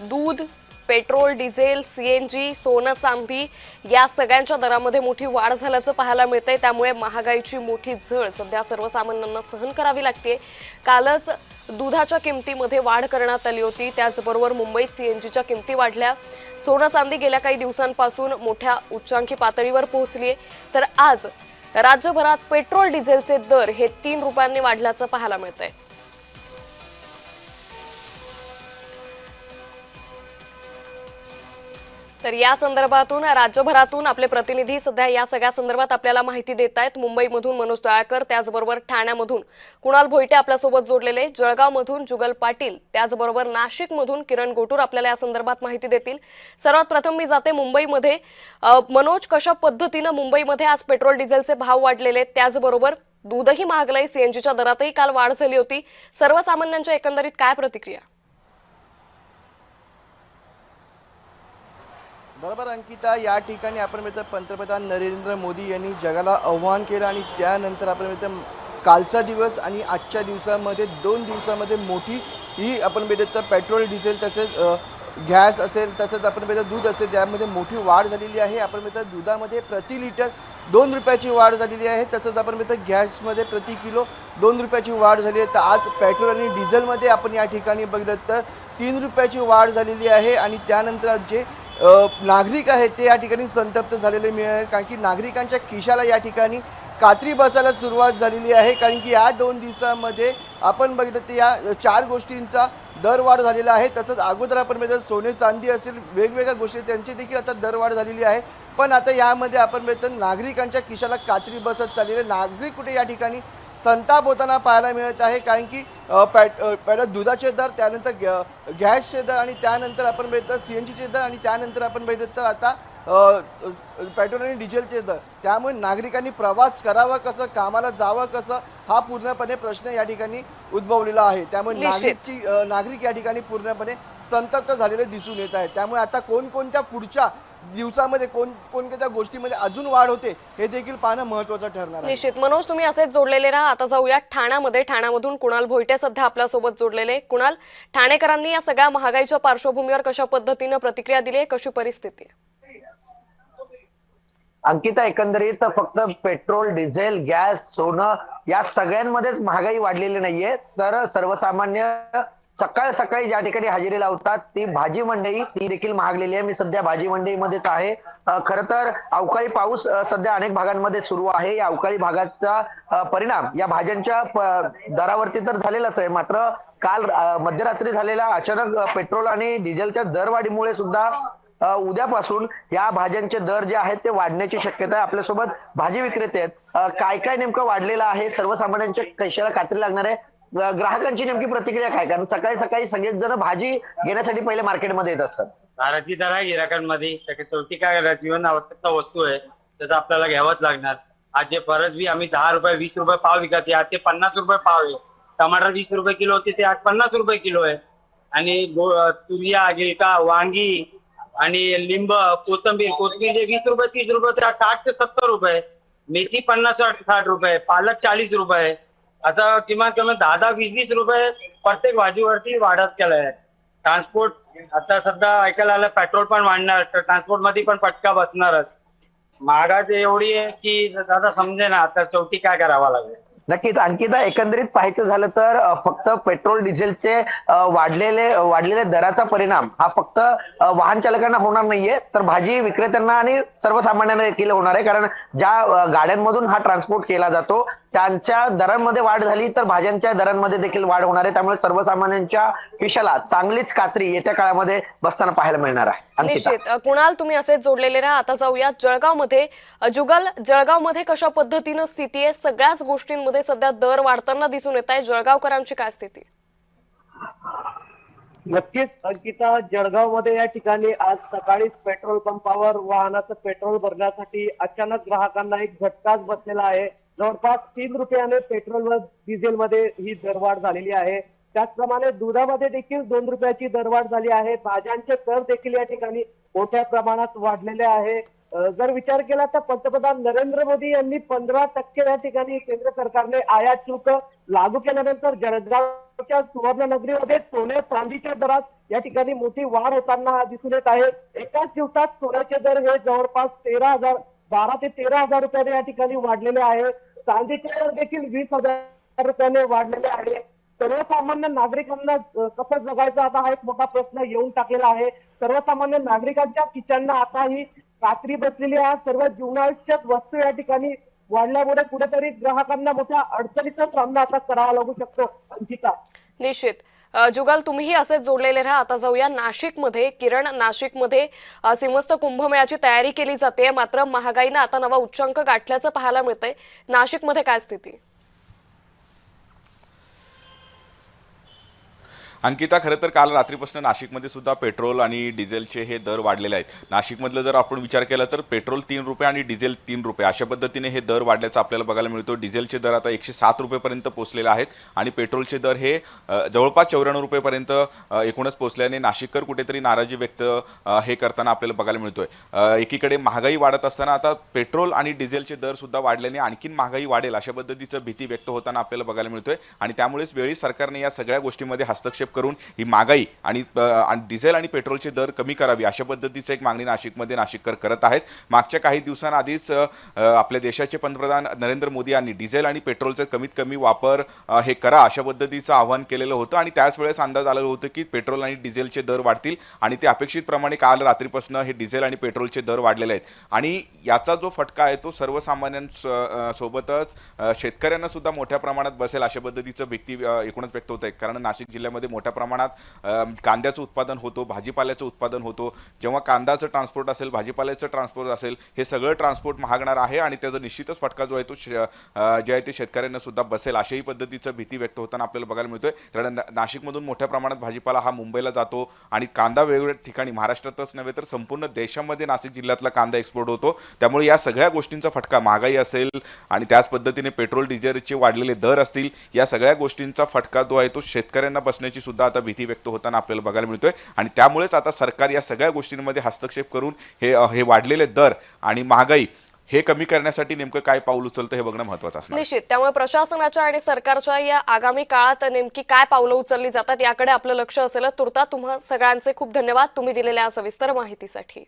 दूध, petrol, diesel, CNG, सोनं, चांदी या सगळ्यांच्या दरामध्ये मोठी वाढ झाल्याचं पाहायला मिळतंय। त्यामुळे महागाईची मोठी झळ सध्या सर्वसामान्यांना सहन करावी लागते। कालच दुधाच्या किमतीमध्ये वाढ करण्यात आली होती। त्याचबरोबर मुंबईत सीएनजीच्या किमती वाढल्या। सोनं चांदी गेल्या काही दिवसांपासून मोठ्या उच्चांकी पातळीवर पोहोचली आहे। तर आज राज्यभरात पेट्रोल डिझेलचे दर हे 3 रुपयांनी वाढल्याचं पाहायला मिळतंय। तर या संदर्भातून राज्यभरातून आपले प्रतिनिधी सध्या या सगळ्या संदर्भात आपल्याला माहिती देत आहेत। मुंबईमधून मनोज दयाळकर, त्याचबरोबर ठाण्यामधून कुणाल भोईटे आपल्यासोबत जोडलेले, जळगावमधून जुगल पाटील, त्याचबरोबर नाशिकमधून किरण गोटूर आपल्याला या संदर्भात माहिती देतील। सर्वात प्रथम मी जाते मुंबईमध्ये। मनोज, कशा पद्धतीने मुंबईमध्ये आज पेट्रोल डिझेलचे भाव वाढलेले, त्याचबरोबर दूधही महागलंय, सीएनजीच्या दरातही काल वाढ झाली होती। सर्वसामान्यांच्या एकंदरीत काय प्रतिक्रिया? बरोबर अंकिता, या ठिकाणी आपण मिळतं पंतप्रधान नरेंद्र मोदी यांनी जगाला आव्हान केलं आणि त्यानंतर आपण मिळतं कालचा दिवस आणि आजच्या दिवसामध्ये 2 दिवसामध्ये मोठी ही आपण मिळतं पेट्रोल डिझेल तसेच गॅस असेल तसंच आपण मिळतं दूध असेल त्यामध्ये मोठी वाढ झालेली आहे। आपण मिळतं दुधामध्ये प्रति लिटर 2 रुपयाची वाढ झालेली आहे। तसंच आपण मिळतं गॅसमध्ये प्रति किलो 2 रुपयाची वाढ झाली आहे। तर आज पेट्रोल आणि डिझेलमध्ये आपण या ठिकाणी बघितलं तर 3 रुपयाची वाढ झालेली आहे। आणि त्यानंतर जे नागरिक आहेत ते या ठिकाणी संतप्त झालेले मिळाले, कारण की नागरिकांच्या खिशाला या ठिकाणी कात्री बसायला सुरुवात झालेली आहे। कारण की या 2 दिवसामध्ये आपण बघितलं तर या 4 गोष्टींचा दरवाढ झालेला आहे। तसंच अगोदर आपण बघितलं सोने चांदी असेल वेगवेगळ्या गोष्टी त्यांची देखील आता दरवाढ झालेली आहे। पण आता यामध्ये आपण बघितलं नागरिकांच्या खिशाला कात्री बसत चाललेले नागरिक कुठे या ठिकाणी संताप होताना पाहायला मिळत आहे। कारण की पहिलं दुधाचे दर, त्यानंतर गॅसचे दर आणि त्यानंतर आपण बघितलं सीएनजीचे दर आणि त्यानंतर आपण बघितलं तर आता पेट्रोल आणि डिझेलचे दर। त्यामुळे नागरिकांनी प्रवास करावा कसं, कामाला जावं कसं, हा पूर्णपणे प्रश्न या ठिकाणी उद्भवलेला आहे। त्यामुळे नागरिक या ठिकाणी पूर्णपणे संतप्त झालेले दिसून येत आहेत। त्यामुळे आता कोणकोणत्या पुढच्या दिवसामध्ये कोणत्या गोष्टीमध्ये अजून वाढ होते हे देखील पाहणं महत्त्वाचं ठरणार आहे। निश्चित मनोज, तुम्ही असेच जोडलेले राहा। आता जाऊया ठाण्यामध्ये। ठाण्यामधून कुणाल भोईटे सध्या आपल्या सोबत जोडलेले। कुणाल, ठाणेकरांनी या सगळ्या महागाईच्या पार्श्वभूमीवर कशा पद्धतीने प्रतिक्रिया दिली आहे, कशी परिस्थिती आहे? अंकिता, एकंदरीत फक्त पेट्रोल, डिझेल, गॅस, सोनं या सगळ्यांमध्येच महागाई वाढलेली नाहीये, तर सर्वसामान्य सकाळ सकाळी ज्या ठिकाणी हजेरी लावतात ती भाजी मंडई ती देखील महागलेली आहे। मी सध्या भाजी मंडईमध्येच आहे। खरं तर अवकाळी पाऊस सध्या अनेक भागांमध्ये सुरू आहे। या अवकाळी भागाचा परिणाम या भाज्यांच्या दरावरती तर झालेलाच आहे, मात्र काल मध्यरात्री झालेल्या अचानक पेट्रोल आणि डिझेलच्या दरवाढीमुळे सुद्धा उद्यापासून या भाज्यांचे दर जे आहेत ते वाढण्याची शक्यता आहे। आपल्यासोबत भाजी विक्रेते आहेत। काय काय नेमकं वाढलेलं आहे, सर्वसामान्यांच्या खिशाला कात्री लागणार आहे, ग्राहकांची नेमकी प्रतिक्रिया काय? कारण सकाळी सकाळी सगळेच जण भाजी घेण्यासाठी पहिले मार्केटमध्ये येत असतात। दाराची दर आहे गिराकांमध्ये, त्याची शेवटी काय करायचं, जीवन आवश्यकता वस्तू आहे त्याचा आपल्याला घ्यावंच लागणार। आज जे परत बी आम्ही 10 रुपये 20 रुपये पाव विकत, आज ते 50 रुपये पाव आहे। टमाटर 20 रुपये किलो होते, ते आज 50 रुपये किलो आहे। आणि तुरिया, गिलका, वांगी आणि लिंब, कोथिंबीर जे 20 रुपये 30 रुपये ते 60 ते 70 रुपये, मेथी 50-60 रुपये, पालक 40 रुपये, आता किमान 10-20 रुपये प्रत्येक भाजीवरती वाढत केलाय। ट्रान्सपोर्ट आता सध्या ऐकायला आलं पेट्रोल पण वाढणार, तर ट्रान्सपोर्ट मध्ये पण फटका बसणारच। महागाई एवढी आहे की दादा समजे ना आता शेवटी काय करावं लागेल। नक्कीच अंकिता, एकंदरीत पाहायचं झालं तर फक्त पेट्रोल डिझेलचे वाढलेल्या दराचा परिणाम हा फक्त वाहन चालकांना होणार नाहीये, तर भाजी विक्रेत्यांना आणि सर्वसामान्यांना देखील होणार आहे। कारण ज्या गाड्यांमधून हा ट्रान्सपोर्ट केला जातो त्यांच्या दरांमध्ये वाढ झाली तर भाज्यांच्या दरांमध्ये देखील वाढ होणार आहे। त्यामुळे सर्वसामान्यांच्या खिशाला चांगलीच कात्री येत्या काळामध्ये बसताना पाहायला मिळणार आहे। निश्चित कुणाल, तुम्ही असेच जोडलेले राहा। आता जाऊया जळगावमध्ये। जुगल, जळगावमध्ये कशा पद्धतीने स्थिती आहे? सगळ्याच गोष्टींमध्ये सध्या दर वाढताना दिसून येत आहे, जळगावकरांची काय स्थिती? नक्कीच अंकिता, जळगावमध्ये या ठिकाणी आज सकाळीच पेट्रोल पंपावर वाहनाचं पेट्रोल भरण्यासाठी अचानक ग्राहकांना एक झटकाच बसलेला आहे। जवळपास 3 रुपयाने पेट्रोल व डिझेल मध्ये ही दरवाढ झालेली आहे। त्याचप्रमाणे दुधामध्ये देखील 2 रुपयाची दरवाढ झाली आहे। भाज्यांचे दर देखील या ठिकाणी मोठ्या प्रमाणात वाढलेले आहे। जर विचार केला तर पंतप्रधान नरेंद्र मोदी यांनी 15% या ठिकाणी केंद्र सरकारने आयात शुल्क लागू केल्यानंतर जळगावच्या सुवर्णनगरीमध्ये सोने चांदीच्या दरात या ठिकाणी मोठी वाढ होताना दिसून येत आहे। एकाच दिवसात सोन्याचे दर हे जवळपास 12 ते 13,000 रुपयाने या ठिकाणी वाढलेले आहे। चांदीचे दर देखील 20,000 रुपयाने वाढलेले आहे। सर्वसामान्य नागरिकांना कसं जगायचं आता हा एक मोठा प्रश्न येऊन टाकलेला आहे। सर्वसामान्य नागरिकांच्या खिशांना आता ही कात्री बसलेली आहे। सर्व जीवनावश्यक वस्तू या ठिकाणी वाढल्यामुळे कुठेतरी ग्राहकांना मोठ्या अडचणीचा सामना आता करावा लागू शकतो। अंकिता, निश्चित जुगल, तुम्हीही असेच जोडलेले राहा। आता जाऊया नाशिकमध्ये। किरण, नाशिकमध्ये सिंहस्थ कुंभमेळ्याची तयारी केली जाते, मात्र महागाईनं आता नवा उच्चांक गाठल्याचं पाहायला मिळतंय। नाशिकमध्ये काय स्थिती? अंकिता, खरं तर काल रात्रीपासून नाशिकमध्ये सुद्धा पेट्रोल आणि डिझेलचे हे दर वाढलेले आहेत। नाशिकमधलं जर आपण विचार केला तर पेट्रोल 3 रुपये आणि डिझेल 3 रुपये अशा पद्धतीने हे दर वाढल्याचं आपल्याला बघायला मिळतो। डिझेलचे दर आता 107 रुपयेपर्यंत पोहोचलेले आहेत आणि पेट्रोलचे दर हे जवळपास 94 रुपयेपर्यंत एकूणच पोहोचल्याने नाशिककर कुठेतरी नाराजी व्यक्त हे करताना आपल्याला बघायला मिळतोय। एकीकडे महागाई वाढत असताना आता पेट्रोल आणि डिझेलचे दर सुद्धा वाढल्याने आणखीन महागाई वाढेल अशा पद्धतीचं भीती व्यक्त होताना आपल्याला बघायला मिळतोय आणि त्यामुळेच वेळी सरकारने या सगळ्या गोष्टींमध्ये हस्तक्षेप करून ही महागाई आणि डिझेल आणि पेट्रोलचे दर कमी करावी अशा पद्धतीचं एक मागणी नाशिकमध्ये नाशिककर करत आहेत। मागच्या काही दिवसांआधीच आपल्या देशाचे पंतप्रधान नरेंद्र मोदी यांनी डिझेल आणि पेट्रोलचा कमीत कमी वापर हे करा अशा पद्धतीचं आवाहन केलेलं होतं आणि त्याच वेळेस अंदाज आलेला होतं की पेट्रोल आणि डिझेलचे दर वाढतील आणि ते अपेक्षितप्रमाणे काल रात्रीपासून हे डिझेल आणि पेट्रोलचे दर वाढलेले आहेत आणि याचा जो फटका आहे तो सर्वसामान्यांसोबतच शेतकऱ्यांना सुद्धा मोठ्या प्रमाणात बसेल अशा पद्धतीचं भीती एकूणच व्यक्त होत आहे। कारण नाशिक जिल्ह्यामध्ये मोठ्या प्रमाणात कांद्याचं उत्पादन होतो, भाजीपाल्याचं उत्पादन होतो। जेव्हा कांद्याचं ट्रान्सपोर्ट असेल, भाजीपाल्याचं ट्रान्सपोर्ट असेल, हे सगळं ट्रान्सपोर्ट महागणार आहे आणि त्याचा निश्चितच फटका जो आहे तो जे आहे ते शेतकऱ्यांना सुद्धा बसेल अशाही पद्धतीचं भीती व्यक्त होताना आपल्याला बघायला मिळतोय। कारण नाशिकमधून मोठ्या प्रमाणात भाजीपाला हा मुंबईला जातो आणि कांदा वेगवेगळ्या ठिकाणी महाराष्ट्रातच नव्हे तर संपूर्ण देशामध्ये नाशिक जिल्ह्यातला कांदा एक्सपोर्ट होतो। त्यामुळे या सगळ्या गोष्टींचा फटका, महागाई असेल आणि त्याच पद्धतीने पेट्रोल डिझेलचे वाढलेले दर असतील, या सगळ्या गोष्टींचा फटका जो आहे तो शेतकऱ्यांना बसण्याची सुद्धा आता भीती व्यक्त होताना आपल्याला बघायला मिळतोय आणि त्यामुळेच आता सरकार या सगळ्या गोष्टींमध्ये हस्तक्षेप करून हे वाढलेले दर आणि महागाई हे कमी करण्यासाठी नेमकं काय पाऊल उचलतं हे बघणं महत्त्वाचं असणार। निश्चित, त्यामुळे प्रशासनाच्या आणि सरकारच्या या आगामी काळात नेमकी काय पावलं उचलली जातात याकडे आपलं लक्ष असेल। तुर्ता तुम्हा सगळ्यांचे खूप धन्यवाद तुम्ही दिलेल्या सविस्तर माहितीसाठी।